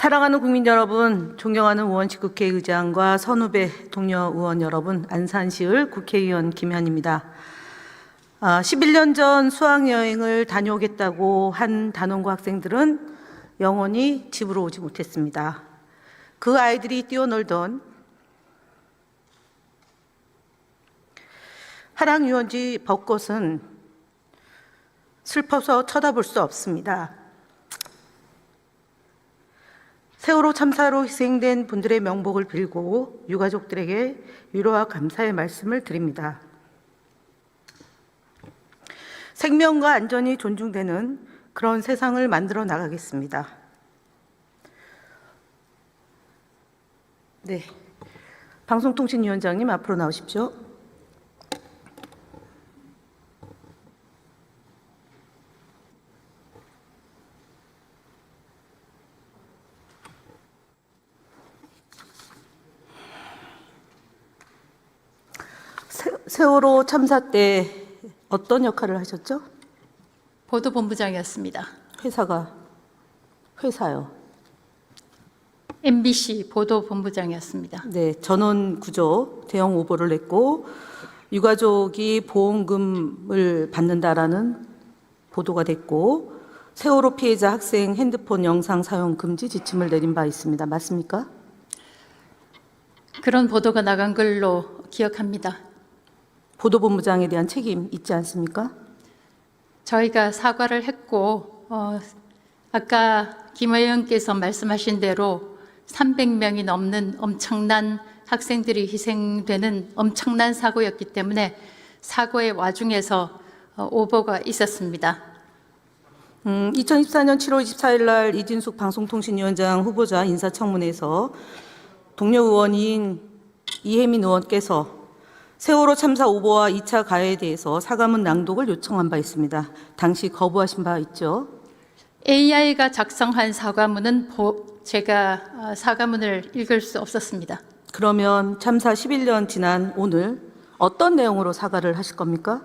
사랑하는 국민 여러분, 존경하는 우원식 국회의장과 선후배 동료 의원 여러분, 안산시을 국회의원 김현입니다. 11년 전 수학여행을 다녀오겠다고 한 단원고 학생들은 영원히 집으로 오지 못했습니다. 그 아이들이 뛰어놀던 하랑유원지 벚꽃은 슬퍼서 쳐다볼 수 없습니다. 세월호 참사로 희생된 분들의 명복을 빌고 유가족들에게 위로와 감사의 말씀을 드립니다. 생명과 안전이 존중되는 그런 세상을 만들어 나가겠습니다. 네, 방송통신위원장님 앞으로 나오십시오. 세월호 참사 때 어떤 역할을 하셨죠? 보도본부장이었습니다. 회사요? MBC 보도본부장이었습니다. 네, 전원 구조 대형 오보를 냈고 유가족이 보험금을 받는다라는 보도가 됐고 세월호 피해자 학생 핸드폰 영상 사용 금지 지침을 내린 바 있습니다. 맞습니까? 그런 보도가 나간 걸로 기억합니다. 보도본부장에 대한 책임 있지 않습니까? 저희가 사과를 했고 아까 김 의원께서 말씀하신 대로 300명이 넘는 엄청난 학생들이 희생되는 엄청난 사고였기 때문에 사고의 와중에서 오보가 있었습니다. 2014년 7월 24일 날 이진숙 방송통신위원장 후보자 인사청문회에서 동료 의원인 이혜민 의원께서 세월호 참사 오보와 2차 가해에 대해서 사과문 낭독을 요청한 바 있습니다. 당시 거부하신 바 있죠? AI가 작성한 사과문은 제가 사과문을 읽을 수 없었습니다. 그러면 참사 11년 지난 오늘 어떤 내용으로 사과를 하실 겁니까?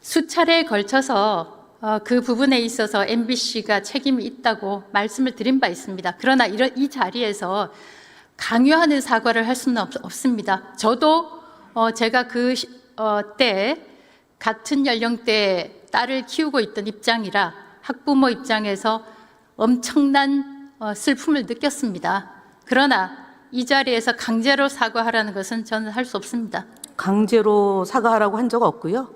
수차례에 걸쳐서 그 부분에 있어서 MBC가 책임이 있다고 말씀을 드린 바 있습니다. 그러나 이 자리에서 강요하는 사과를 할 수는 없습니다. 저도 제가 그때 같은 연령대의 딸을 키우고 있던 입장이라 학부모 입장에서 엄청난 슬픔을 느꼈습니다. 그러나 이 자리에서 강제로 사과하라는 것은 저는 할 수 없습니다. 강제로 사과하라고 한 적 없고요.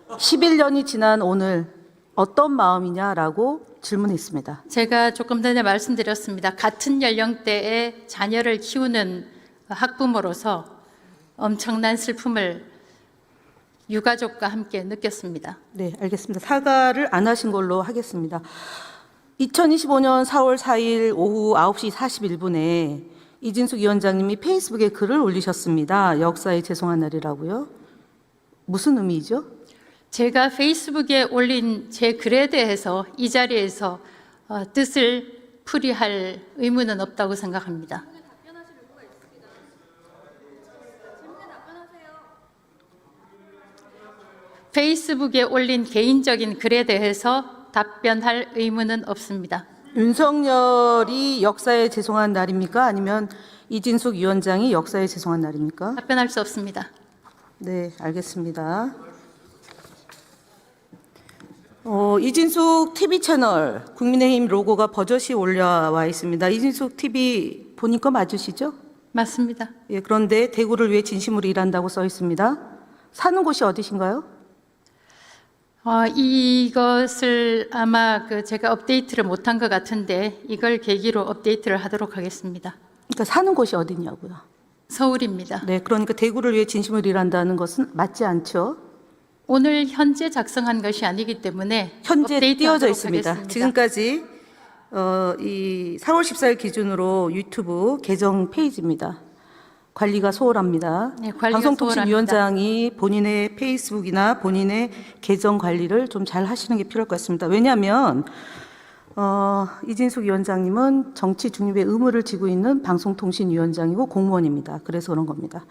11년이 지난 오늘 어떤 마음이냐라고 질문했습니다. 제가 조금 전에 말씀드렸습니다. 같은 연령대의 자녀를 키우는 학부모로서 엄청난 슬픔을 유가족과 함께 느꼈습니다. 네, 알겠습니다. 사과를 안 하신 걸로 하겠습니다. 2025년 4월 4일 오후 9시 41분에 이진숙 위원장님이 페이스북에 글을 올리셨습니다. 역사에 죄송한 날이라고요. 무슨 의미죠? 제가 페이스북에 올린 제 글에 대해서 이 자리에서 뜻을 풀이할 의무는 없다고 생각합니다. 페이스북에 올린 개인적인 글에 대해서 답변할 의무는 없습니다. 윤석열이 역사에 죄송한 날입니까? 아니면 이진숙 위원장이 역사에 죄송한 날입니까? 답변할 수 없습니다. 네, 알겠습니다. 이진숙 TV 채널 국민의힘 로고가 버젓이 올라와 있습니다. 이진숙 TV 보니까 맞으시죠? 맞습니다. 예, 그런데 대구를 위해 진심으로 일한다고 써 있습니다. 사는 곳이 어디신가요? 이것을 아마 제가 업데이트를 못한 것 같은데 이걸 계기로 업데이트를 하도록 하겠습니다. 그러니까 사는 곳이 어디냐고요? 서울입니다. 네, 그러니까 대구를 위해 진심으로 일한다는 것은 맞지 않죠? 오늘 현재 작성한 것이 아니기 때문에 현재 띄어져 업데이트하도록 있습니다. 하겠습니다. 지금까지 이 4월 14일 기준으로 유튜브 계정 페이지입니다. 관리가 소홀합니다. 네, 관리가 방송통신위원장이 본인의 페이스북이나 본인의 계정 관리를 좀 잘 하시는 게 필요할 것 같습니다. 왜냐하면 이진숙 위원장님은 정치 중립의 의무를 지고 있는 방송통신위원장이고 공무원입니다. 그래서 그런 겁니다.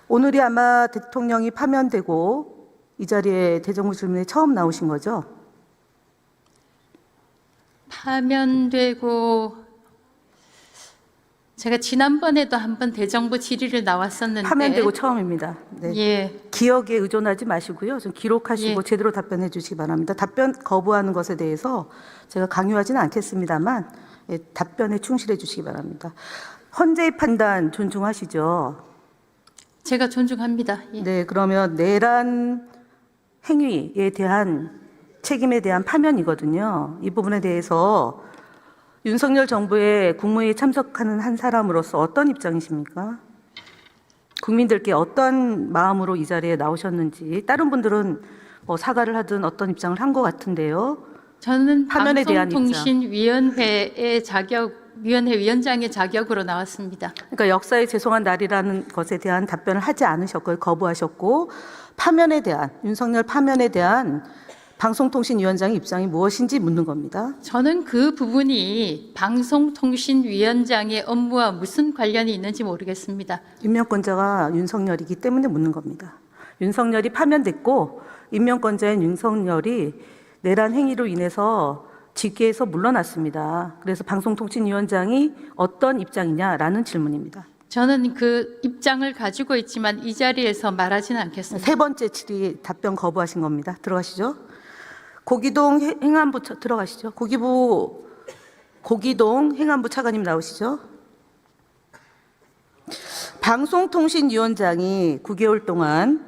오늘이 아마 대통령이 파면되고 이 자리에 대정부 질문에 처음 나오신 거죠? 파면되고 제가 지난번에도 한번 대정부 질의를 나왔었는데 파면되고 처음입니다. 네. 예, 기억에 의존하지 마시고요. 좀 기록하시고 예. 제대로 답변해 주시기 바랍니다. 답변 거부하는 것에 대해서 제가 강요하지는 않겠습니다만 답변에 충실해 주시기 바랍니다. 헌재의 판단 존중하시죠? 제가 존중합니다. 예. 네, 그러면 내란 행위에 대한 책임에 대한 파면이거든요. 이 부분에 대해서 윤석열 정부의 국무회의에 참석하는 한 사람으로서 어떤 입장이십니까? 국민들께 어떤 마음으로 이 자리에 나오셨는지, 다른 분들은 뭐 사과를 하든 어떤 입장을 한 것 같은데요. 저는 파면에 대한 방송통신위원회의 위원회 위원장의 자격으로 나왔습니다. 그러니까 역사에 죄송한 날이라는 것에 대한 답변을 하지 않으셨고 거부하셨고, 파면에 대한, 윤석열 파면에 대한 방송통신위원장의 입장이 무엇인지 묻는 겁니다. 저는 그 부분이 방송통신위원장의 업무와 무슨 관련이 있는지 모르겠습니다. 임명권자가 윤석열이기 때문에 묻는 겁니다. 윤석열이 파면됐고 임명권자인 윤석열이 내란 행위로 인해서 직계에서 물러났습니다. 그래서 방송통신위원장이 어떤 입장이냐라는 질문입니다. 저는 그 입장을 가지고 있지만 이 자리에서 말하지는 않겠습니다. 세 번째 질의 답변 거부하신 겁니다. 들어가시죠. 고기동 행안부 들어가시죠. 고기동 행안부 차관님 나오시죠. 방송통신위원장이 9개월 동안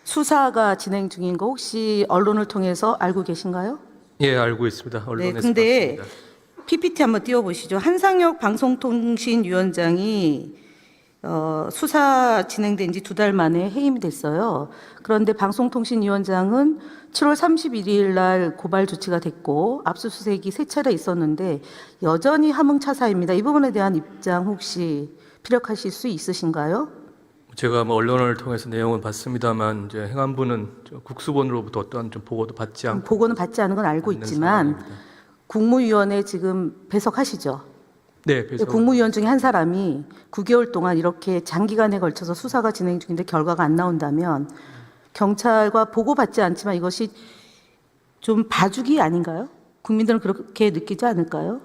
수사가 진행 중인 거 혹시 언론을 통해서 알고 계신가요? 예, 알고 있습니다. 언론에서 네, 근데 봤습니다. PPT 한번 띄워보시죠. 한상혁 방송통신위원장이 수사 진행된 지 2달 만에 해임이 됐어요. 그런데 방송통신위원장은 7월 31일 날 고발 조치가 됐고 압수수색이 3차례 있었는데 여전히 함흥차사입니다. 이 부분에 대한 입장 혹시 피력하실 수 있으신가요? 제가 뭐 언론을 통해서 내용은 봤습니다만 이제 행안부는 국수본으로부터 어떠한 좀 보고도 받지 않고 보고는 받지 않은 건 알고 있는 있지만 상황입니다. 국무위원회 지금 배석하시죠? 네, 그래서 국무위원 중에 한 사람이 9개월 동안 이렇게 장기간에 걸쳐서 수사가 진행 중인데 결과가 안 나온다면 경찰과 보고받지 않지만 이것이 좀 봐주기 아닌가요? 국민들은 그렇게 느끼지 않을까요?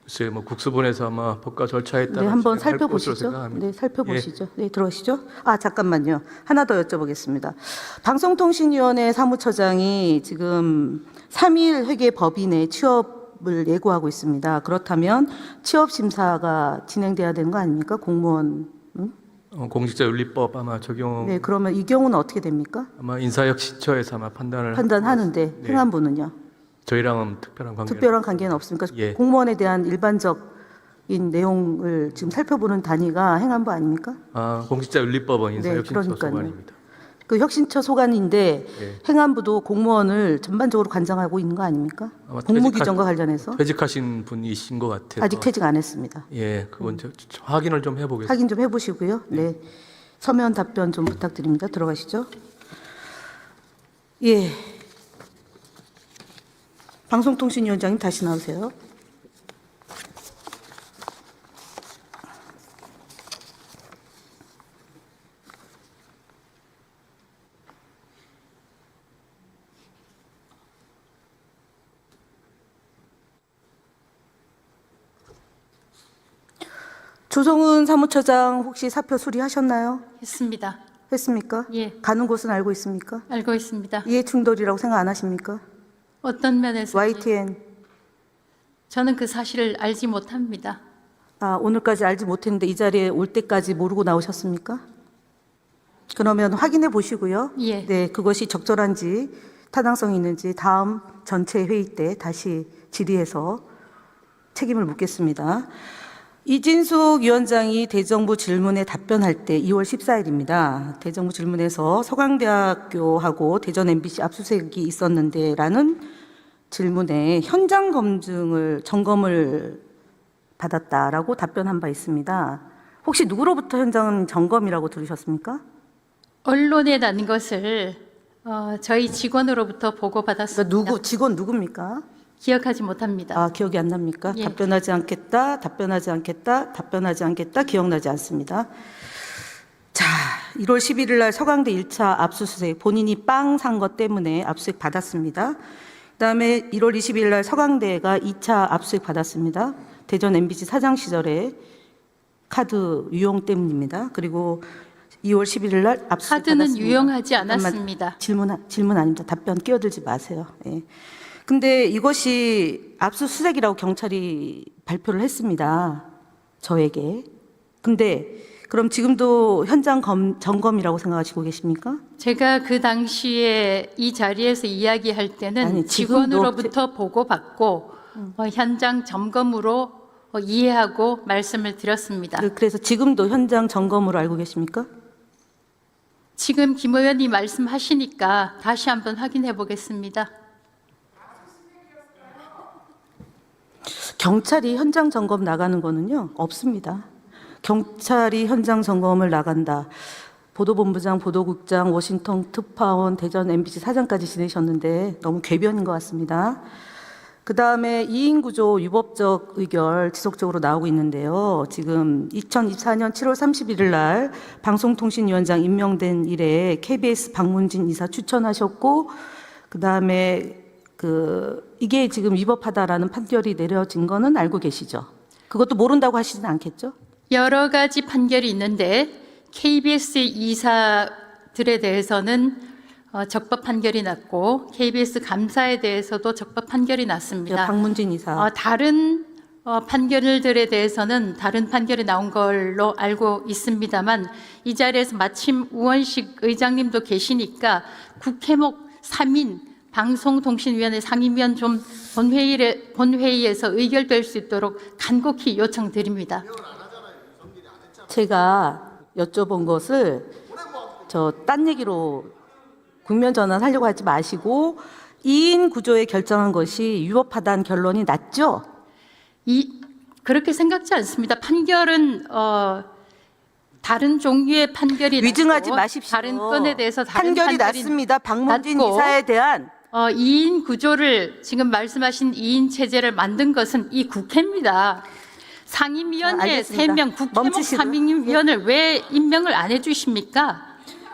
글쎄 뭐 국수본에서 아마 법과 절차에 따라 네, 한번 진행할 것으로 살펴보시죠. 생각합니다. 네, 살펴보시죠. 네, 들어가시죠. 아, 잠깐만요. 하나 더 여쭤보겠습니다. 방송통신위원회 사무처장이 지금 3일 회계 법인의 취업을 예고하고 있습니다. 그렇다면 취업 심사가 진행돼야 되는 거 아닙니까? 공무원. 공직자윤리법 아마 적용 네, 그러면 이 경우는 어떻게 됩니까? 아마 인사혁신처에서 아마 판단을 판단하는데 네. 행안부는요? 저희랑은 특별한 관계 특별한 관계는 없습니까? 예. 공무원에 대한 일반적인 내용을 지금 살펴보는 단위가 행안부 아닙니까? 공직자윤리법은 인사혁신처 그러니까요. 소관입니다. 그 혁신처 소관인데 예. 행안부도 공무원을 전반적으로 관장하고 있는 거 아닙니까? 아마 공무규정과 관련해서 퇴직하신 분이신 것 같아서 아직 퇴직 안 했습니다. 예, 그건 저 확인을 좀 해보겠습니다. 확인 좀 해보시고요. 네, 서면 답변 좀 부탁드립니다. 들어가시죠. 예, 방송통신위원장님 다시 나오세요. 조성은 사무처장 혹시 사표 수리하셨나요? 했습니다. 했습니까? 예, 가는 곳은 알고 있습니까? 알고 있습니다. 이해 충돌이라고 생각 안 하십니까? 어떤 면에서 YTN 저는 그 사실을 알지 못합니다. 오늘까지 알지 못했는데 이 자리에 올 때까지 모르고 나오셨습니까? 그러면 확인해 보시고요. 예. 네, 그것이 적절한지 타당성이 있는지 다음 전체 회의 때 다시 질의해서 책임을 묻겠습니다. 이진숙 위원장이 대정부 질문에 답변할 때 2월 14일입니다. 대정부 질문에서 서강대학교하고 대전 MBC 압수수색이 있었는데라는 질문에 현장 점검을 받았다라고 답변한 바 있습니다. 혹시 누구로부터 현장 점검이라고 들으셨습니까? 언론에 난 것을 저희 직원으로부터 보고받았습니다. 그러니까 직원 누굽니까? 기억하지 못합니다. 기억이 안 납니까? 예. 답변하지 않겠다, 기억나지 않습니다. 자, 1월 11일 날 서강대 1차 압수수색, 본인이 빵 산 것 때문에 압수수색 받았습니다. 그다음에 1월 20일 날 서강대가 2차 압수수색 받았습니다. 대전 MBC 사장 시절에 카드 유용 때문입니다. 그리고 2월 11일 날 압수수색 카드는 받았습니다. 유용하지 잠깐만, 않았습니다. 질문 아닙니다. 답변 끼어들지 마세요. 예. 근데 이것이 압수수색이라고 경찰이 발표를 했습니다. 저에게. 근데 그럼 지금도 현장 점검이라고 생각하시고 계십니까? 제가 그 당시에 이 자리에서 이야기할 때는 아니, 지금도 직원으로부터 보고받고 현장 점검으로 이해하고 말씀을 드렸습니다. 그래서 지금도 현장 점검으로 알고 계십니까? 지금 김 의원이 말씀하시니까 다시 한번 확인해 보겠습니다. 경찰이 현장 점검 나가는 거는요, 없습니다. 경찰이 현장 점검을 나간다. 보도본부장, 보도국장, 워싱턴 특파원, 대전 MBC 사장까지 지내셨는데 너무 궤변인 것 같습니다. 그 다음에 2인 구조 위법적 의결 지속적으로 나오고 있는데요. 지금 2024년 7월 31일 날 방송통신위원장 임명된 이래 KBS 박문진 이사 추천하셨고, 그 다음에 이게 지금 위법하다라는 판결이 내려진 거는 알고 계시죠? 그것도 모른다고 하시진 않겠죠? 여러 가지 판결이 있는데 KBS 이사들에 대해서는 적법 판결이 났고 KBS 감사에 대해서도 적법 판결이 났습니다. 박문진 이사. 다른 판결들에 대해서는 다른 판결이 나온 걸로 알고 있습니다만 이 자리에서 마침 우원식 의장님도 계시니까 국회목 3인 방송통신위원회 상임위원 좀 본회의에서 의결될 수 있도록 간곡히 요청드립니다. 제가 여쭤본 것을 딴 얘기로 국면 전환하려고 하지 마시고 2인 구조에 결정한 것이 위법하다는 결론이 났죠? 그렇게 생각지 않습니다. 판결은 다른 종류의 판결이 위증하지 났고, 마십시오. 다른 건에 대해서 다른 판결이 났습니다. 박문진 났고, 이사에 대한 2인 구조를 지금 말씀하신 2인 체제를 만든 것은 이 국회입니다. 상임위원회 알겠습니다. 3명, 국회목 멈추시고요. 상임위원을 왜 임명을 안 해주십니까?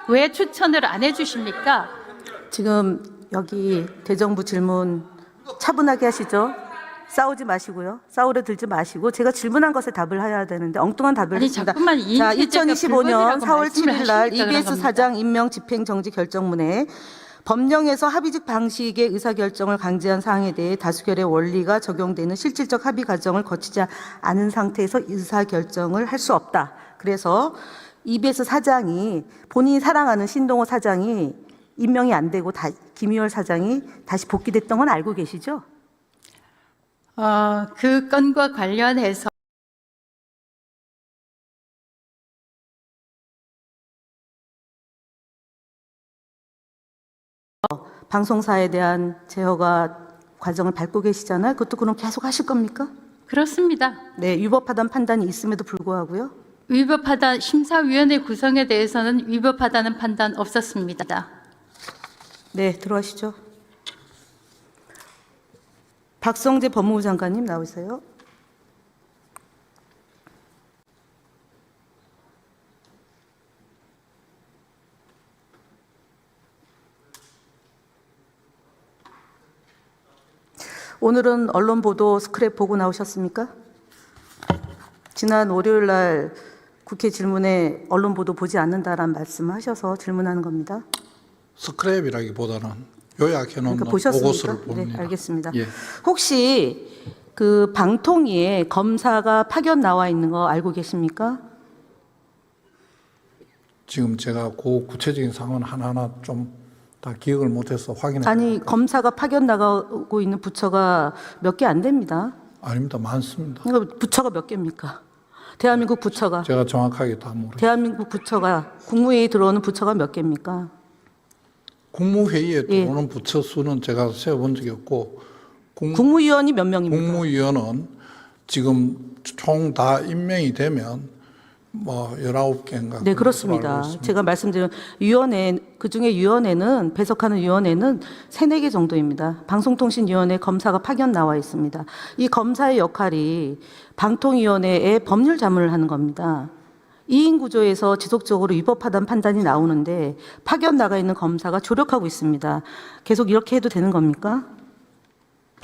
왜 추천을 안 해주십니까? 지금 여기 대정부 질문 차분하게 하시죠. 싸우지 마시고요. 싸우려 들지 마시고 제가 질문한 것에 답을 해야 되는데 엉뚱한 답을 아니, 했습니다. 자꾸만 이 자, 인체제가 2025년 불법이라고 4월 말씀을 7일 날 하시니까 EBS 그런 사장 임명 집행 정지 결정문에 법령에서 합의직 방식의 의사결정을 강제한 사항에 대해 다수결의 원리가 적용되는 실질적 합의 과정을 거치지 않은 상태에서 의사결정을 할 수 없다. 그래서 EBS 사장이 본인이 사랑하는 신동호 사장이 임명이 안 되고 김희월 사장이 다시 복귀됐던 건 알고 계시죠? 그 건과 관련해서 방송사에 대한 제어가 과정을 밟고 계시잖아요. 그것도 그럼 계속 하실 겁니까? 그렇습니다. 네, 위법하다는 판단이 있음에도 불구하고요. 위법하다 심사위원회 구성에 대해서는 위법하다는 판단 없었습니다. 네, 들어가시죠. 박성재 법무부 장관님 나오세요. 오늘은 언론 보도 스크랩 보고 나오셨습니까? 지난 월요일 날 국회 질문에 언론 보도 보지 않는다라는 말씀을 하셔서 질문하는 겁니다. 스크랩이라기보다는 요약해 놓은 그러니까 보셨습니까? 보고서를 봅니다. 네, 알겠습니다. 예. 혹시 그 방통위에 검사가 파견 나와 있는 거 알고 계십니까? 지금 제가 그 구체적인 상황은 하나하나 좀 다 기억을 못해서 확인해. 아니, 검사가 파견 나가고 있는 부처가 몇 개 안 됩니다. 아닙니다. 많습니다. 그러니까 부처가 몇 개입니까? 대한민국 부처가. 제가 정확하게 다 모르겠어요. 대한민국 부처가 국무회의 들어오는 부처가 몇 개입니까? 국무회의에 예. 들어오는 부처 수는 제가 세어본 적이 없고 국무위원이 몇 명입니까? 국무위원은 지금 총 다 임명이 되면 뭐 19개인가. 네, 그렇습니다. 제가 말씀드린 위원회, 그중에 위원회는, 배석하는 위원회는 3, 4개 정도입니다. 방송통신위원회 검사가 파견 나와 있습니다. 이 검사의 역할이 방통위원회의 법률 자문을 하는 겁니다. 2인 구조에서 지속적으로 위법하다는 판단이 나오는데 파견 나가 있는 검사가 조력하고 있습니다. 계속 이렇게 해도 되는 겁니까?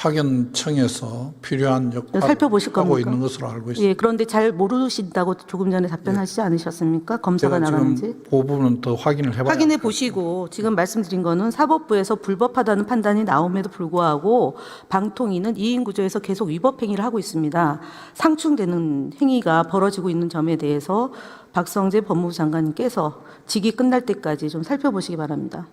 파견청에서 필요한 역할을 살펴보실 하고 겁니까? 있는 것으로 알고 있습니다. 예, 그런데 잘 모르신다고 조금 전에 답변하시지 않으셨습니까? 검사가 제가 나가는지. 지금 그 부분은 더 확인을 해봐야 확인해 보시고 지금 말씀드린 거는 사법부에서 불법하다는 판단이 나옴에도 불구하고 방통위는 이인 구조에서 계속 위법 행위를 하고 있습니다. 상충되는 행위가 벌어지고 있는 점에 대해서 박성재 법무부 장관님께서 직위 끝날 때까지 좀 살펴보시기 바랍니다.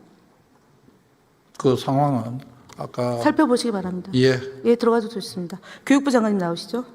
그 상황은 아까 살펴보시기 바랍니다. 예, 예, 들어가도 좋습니다. 교육부 장관님 나오시죠?